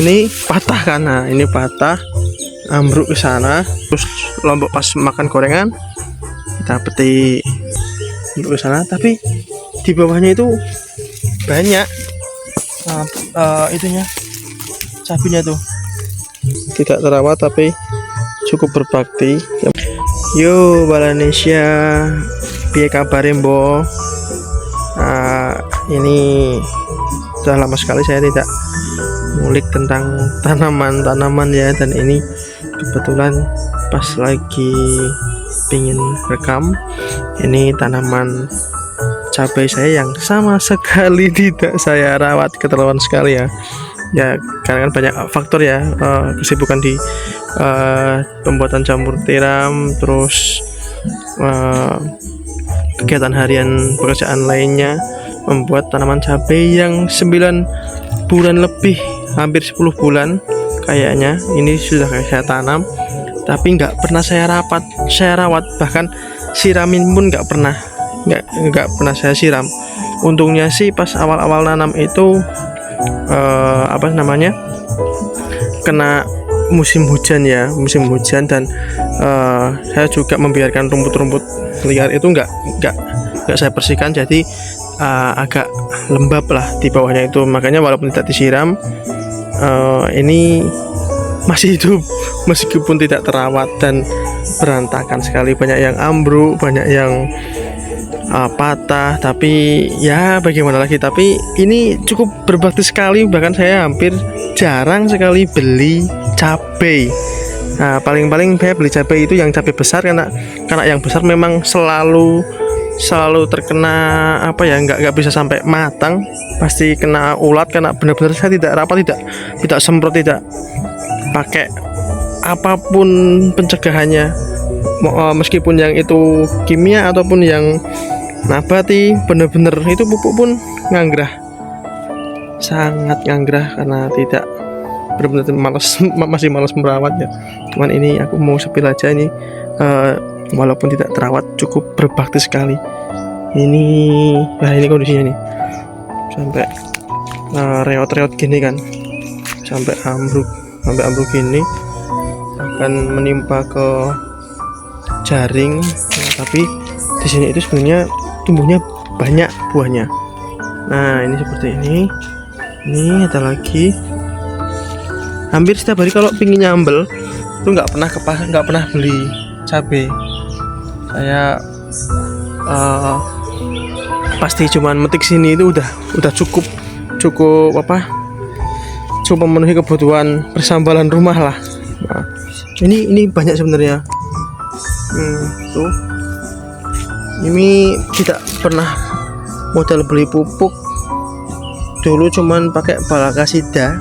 Ini patah kan? Nah, ini patah, ambruk ke sana. Terus Lombok pas makan gorengan, kita petik ambruk ke sana. Tapi di bawahnya itu banyak itunya, cabenya tuh. Tidak terawat tapi cukup berbakti. Yo Balanesia, piye kabare Mbok? Ini sudah lama sekali saya tidak ngulik tentang tanaman-tanaman ya, dan ini kebetulan pas lagi pingin rekam. Ini tanaman cabai saya yang sama sekali tidak saya rawat, keterlaluan sekali ya. Ya karena kan banyak faktor ya, kesibukan di pembuatan jamur tiram, terus kegiatan harian pekerjaan lainnya membuat tanaman cabai yang 9 bulan lebih, hampir 10 bulan kayaknya ini sudah saya tanam, tapi nggak pernah saya rawat, bahkan siramin pun nggak pernah saya siram. Untungnya sih pas awal-awal nanam itu kena musim hujan dan saya juga membiarkan rumput-rumput liar itu nggak saya bersihkan, jadi agak lembab lah di bawahnya itu. Makanya walaupun tidak disiram, ini masih hidup meskipun tidak terawat dan berantakan sekali. Banyak yang ambruk, banyak yang patah, tapi ya bagaimana lagi. Tapi ini cukup berbakti sekali, bahkan saya hampir jarang sekali beli cabai. Nah, paling-paling saya beli cabai itu yang cabai besar, karena yang besar memang selalu terkena nggak bisa sampai matang, pasti kena ulat, karena benar-benar saya tidak rapat, tidak semprot, tidak pakai apapun pencegahannya, meskipun yang itu kimia ataupun yang nabati. Bener-bener itu pupuk pun nganggrah, sangat nganggrah, karena tidak benar-benar masih malas merawatnya. Cuman ini aku mau spill aja ini, walaupun tidak terawat cukup berbakti sekali. Ini kondisinya nih, sampai reot-reot gini kan, sampai ambruk gini, akan menimpa ke jaring. Tapi di sini itu sebenarnya tumbuhnya banyak buahnya. Nah, ini seperti ini. Ini ada lagi. Hampir setiap hari kalau pingin nyambel itu nggak pernah beli cabai. Saya pasti cuman metik sini itu udah cukup memenuhi kebutuhan persambalan rumah lah. Nah, ini banyak sebenarnya. Tuh. Ini tidak pernah modal beli pupuk. Dulu cuman pakai balakasida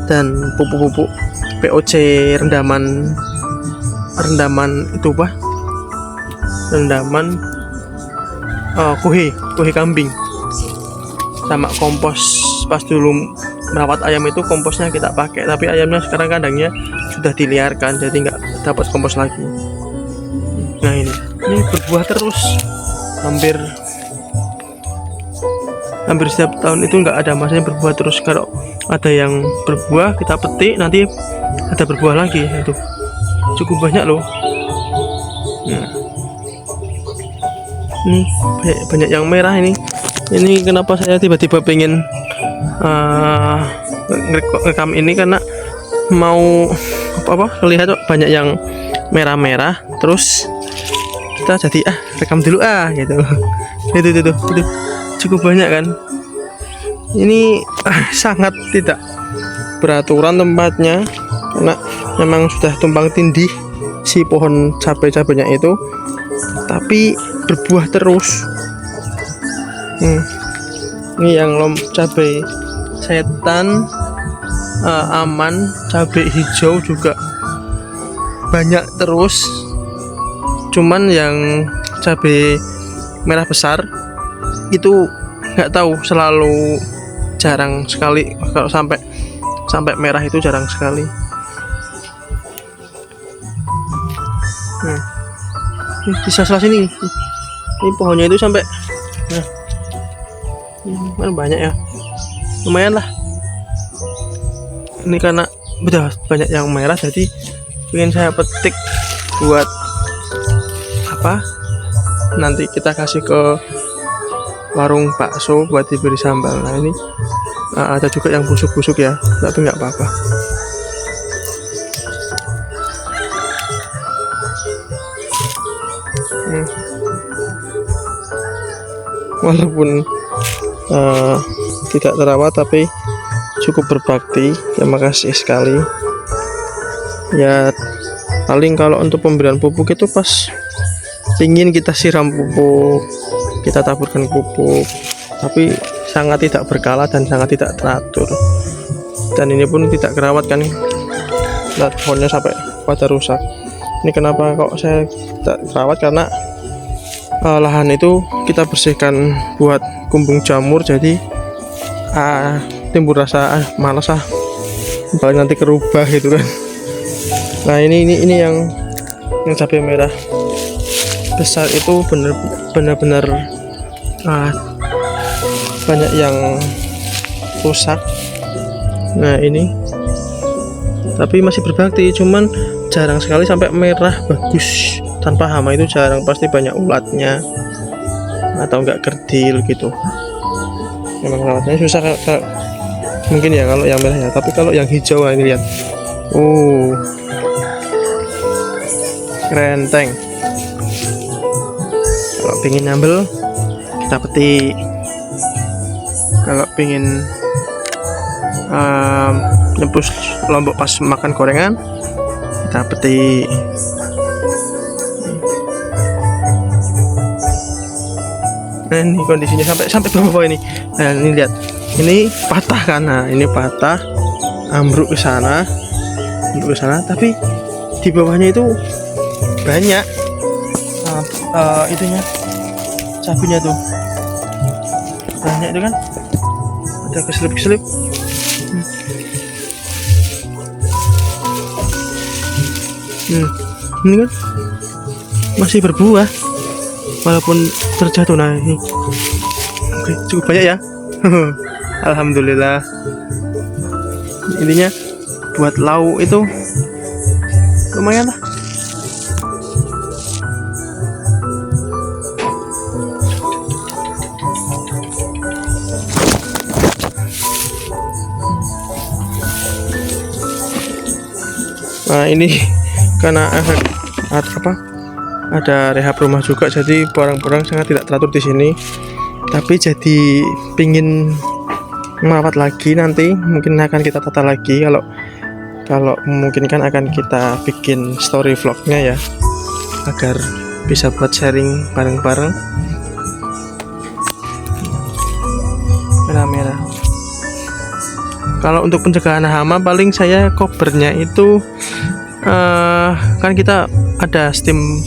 dan pupuk-pupuk POC rendaman itu rendaman kuhe kambing, sama kompos. Pas dulu merawat ayam itu komposnya kita pakai, tapi ayamnya sekarang kandangnya sudah diliarkan, jadi nggak dapat kompos lagi. Nah, ini berbuah terus, hampir setiap tahun itu nggak ada masanya berbuah terus. Kalau ada yang berbuah kita petik, nanti ada berbuah lagi. Itu cukup banyak loh. Nah, ini banyak yang merah. Ini kenapa saya tiba-tiba pengen rekam ini, karena mau lihat banyak yang merah-merah, terus kita jadi rekam dulu gitu. Itu cukup banyak kan. Ini sangat tidak beraturan tempatnya, karena memang sudah tumpang tindih si pohon cabainya itu, tapi berbuah terus. Ini yang cabai setan, aman, cabai hijau juga banyak terus. Cuman yang cabai merah besar itu nggak tahu, selalu jarang sekali. Kalau sampai merah itu jarang sekali. Di sela sini ini pohonnya itu sampai kan banyak ya, lumayan lah. ini karena udah banyak yang merah, jadi ingin saya petik buat apa, nanti kita kasih ke warung bakso buat diberi sambal. Nah ini ada juga yang busuk-busuk ya, tapi nggak apa-apa. Walaupun tidak terawat tapi cukup berbakti. Terima kasih sekali ya. Paling kalau untuk pemberian pupuk itu pas ingin kita siram pupuk, kita taburkan pupuk, tapi sangat tidak berkala dan sangat tidak teratur. Dan ini pun tidak kerawat kan, lihat pohonnya sampai pada rusak. Ini kenapa kok saya tidak kerawat, karena lahan itu kita bersihkan buat kumbung jamur, jadi timbul rasa malas paling nanti kerubah gitu kan. Nah ini yang cabai merah besar itu benar-benar banyak yang rusak. Nah ini tapi masih berbakti, cuman jarang sekali sampai merah bagus tanpa hama, itu jarang, pasti banyak ulatnya atau enggak kerdil gitu. Memang rawatnya susah mungkin ya kalau yang merah ya, tapi kalau yang hijau ini lihat, renteng. Kalau pingin nyambel kita petik, kalau pingin nyepus lombok pas makan gorengan kita petik. Nah ini kondisinya sampai bawah ini. Nah ini lihat, ini patah kan, nah ini patah, ambruk ke sana, tapi di bawahnya itu banyak itunya, cabenya tuh banyak itu kan, ada keselip-keselip. Ini kan masih berbuah walaupun terjatuh. Nah ini oke, cukup banyak ya. Alhamdulillah. Intinya buat lauk itu lumayan lah. Nah ini karena efek ada rehab rumah juga, jadi barang-barang sangat tidak teratur di sini. Tapi jadi pingin merawat lagi, nanti mungkin akan kita tata lagi. Kalau memungkinkan akan kita bikin story vlognya ya, agar bisa buat sharing bareng-bareng. Merah-merah. Kalau untuk pencegahan hama, paling saya covernya itu kan kita ada steam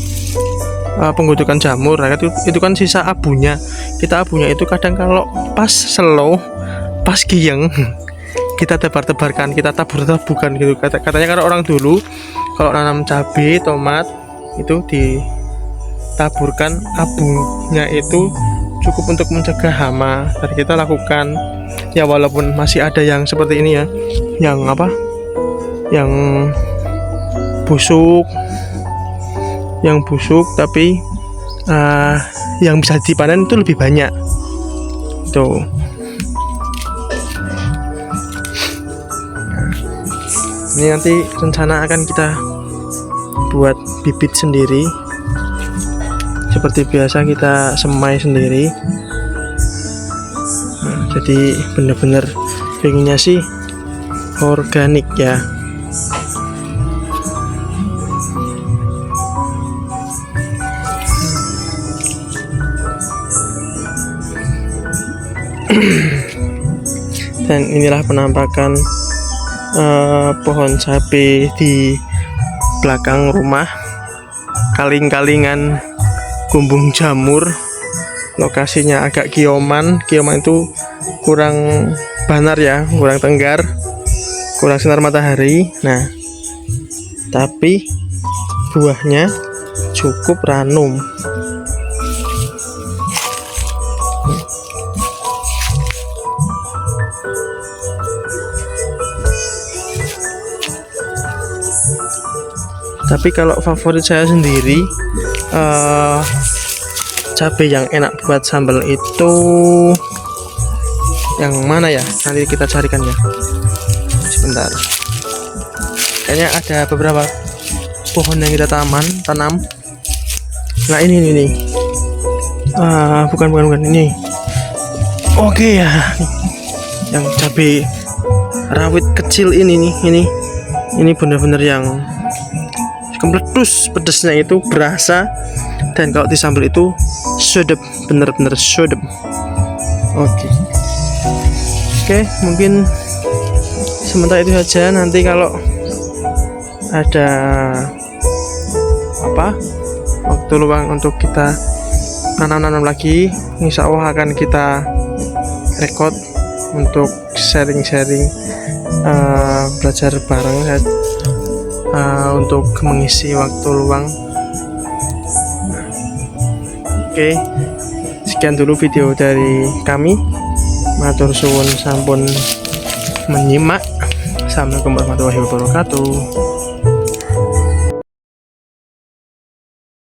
penggodokan jamur. Nah, itu kan sisa abunya. Kita abunya itu kadang kalau pas slow, pas giyeng, kita tebar-tebarkan, kita tabur-taburkan gitu. Katanya kalau orang dulu kalau nanam cabai, tomat itu ditaburkan abunya, itu cukup untuk mencegah hama. Dan kita lakukan ya, walaupun masih ada yang seperti ini ya, yang busuk, tapi yang bisa dipanen itu lebih banyak tuh. Ini nanti rencana akan kita buat bibit sendiri, seperti biasa kita semai sendiri. Jadi bener-bener pengennya sih organik ya. Dan inilah penampakan pohon cabai di belakang rumah, kaling-kalingan gumbung jamur. Lokasinya agak kioman itu kurang banar ya, kurang tenggar, kurang sinar matahari. Nah tapi buahnya cukup ranum. Tapi kalau favorit saya sendiri, cabai yang enak buat sambal itu yang mana ya? Nanti kita carikan ya. Sebentar. Kayaknya ada beberapa pohon yang kita tanam. Nah ini nih. Bukan ini. Oke ya. Yang cabai rawit kecil ini nih. Ini benar-benar yang meletus, pedesnya itu berasa, dan kalau disambal itu sedap, bener-bener sedap. Oke, mungkin sementara itu saja. Nanti kalau ada waktu luang untuk kita nanam lagi, insya Allah akan kita record untuk sharing-sharing, belajar bareng untuk mengisi waktu luang. Oke, sekian dulu video dari kami. Matur suwun sampun menyimak. Assalamualaikum warahmatullahi wabarakatuh.